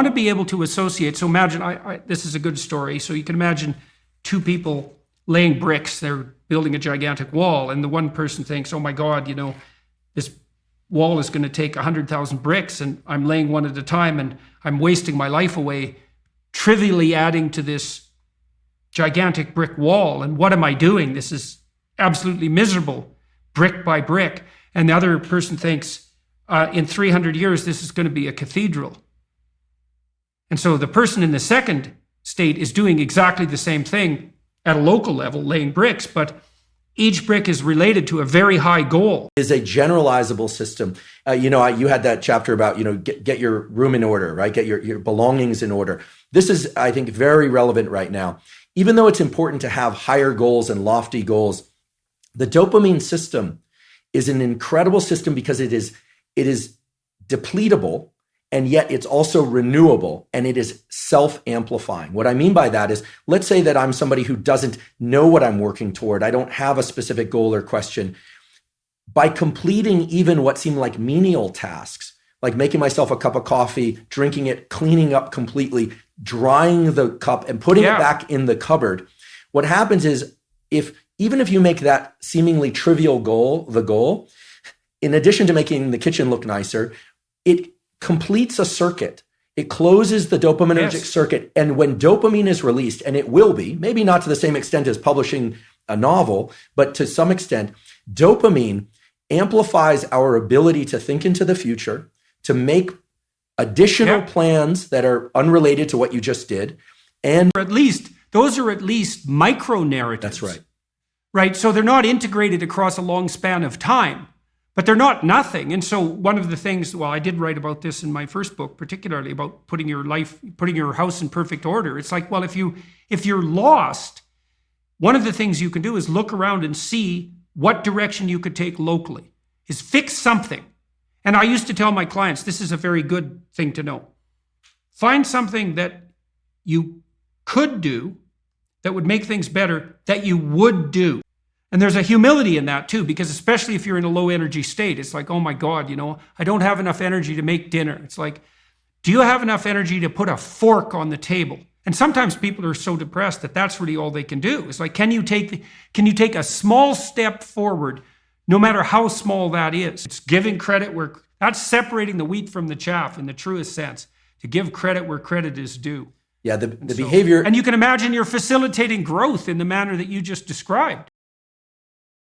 want to be able to associate. So imagine, this is a good story. So you can imagine two people laying bricks. They're building a gigantic wall. And the one person thinks, oh my God, this wall is going to take 100,000 bricks and I'm laying one at a time and I'm wasting my life away, trivially adding to this gigantic brick wall. And what am I doing? This is absolutely miserable, brick by brick. And the other person thinks, in 300 years, this is going to be a cathedral. And so the person in the second state is doing exactly the same thing at a local level, laying bricks, but each brick is related to a very high goal. Is a generalizable system. You had that chapter about, get your room in order, right? Get your belongings in order. This is, I think, very relevant right now. Even though it's important to have higher goals and lofty goals, the dopamine system is an incredible system because it is depletable, and yet it's also renewable, and it is self-amplifying. What I mean by that is, let's say that I'm somebody who doesn't know what I'm working toward. I don't have a specific goal or question. By completing even what seem like menial tasks, like making myself a cup of coffee, drinking it, cleaning up completely, drying the cup and putting it back in the cupboard, what happens is, even if you make that seemingly trivial goal, the goal, in addition to making the kitchen look nicer, it completes a circuit. It closes the dopaminergic circuit. And when dopamine is released, and it will be, maybe not to the same extent as publishing a novel, but to some extent, dopamine amplifies our ability to think into the future, to make additional plans that are unrelated to what you just did. And those are at least micro narratives. That's right. Right. So they're not integrated across a long span of time, but they're not nothing. And so one of the things, I did write about this in my first book, particularly about putting your house in perfect order. It's like, well, if you're lost, one of the things you can do is look around and see what direction you could take locally, is fix something. And I used to tell my clients, this is a very good thing to know. Find something that you could do that would make things better that you would do. And there's a humility in that too, because especially if you're in a low energy state, it's like, oh my God, I don't have enough energy to make dinner. It's like, do you have enough energy to put a fork on the table? And sometimes people are so depressed that that's really all they can do. It's like, can you take a small step forward, no matter how small that is? It's giving credit that's separating the wheat from the chaff in the truest sense, to give credit where credit is due. Yeah, the behavior. And you can imagine you're facilitating growth in the manner that you just described.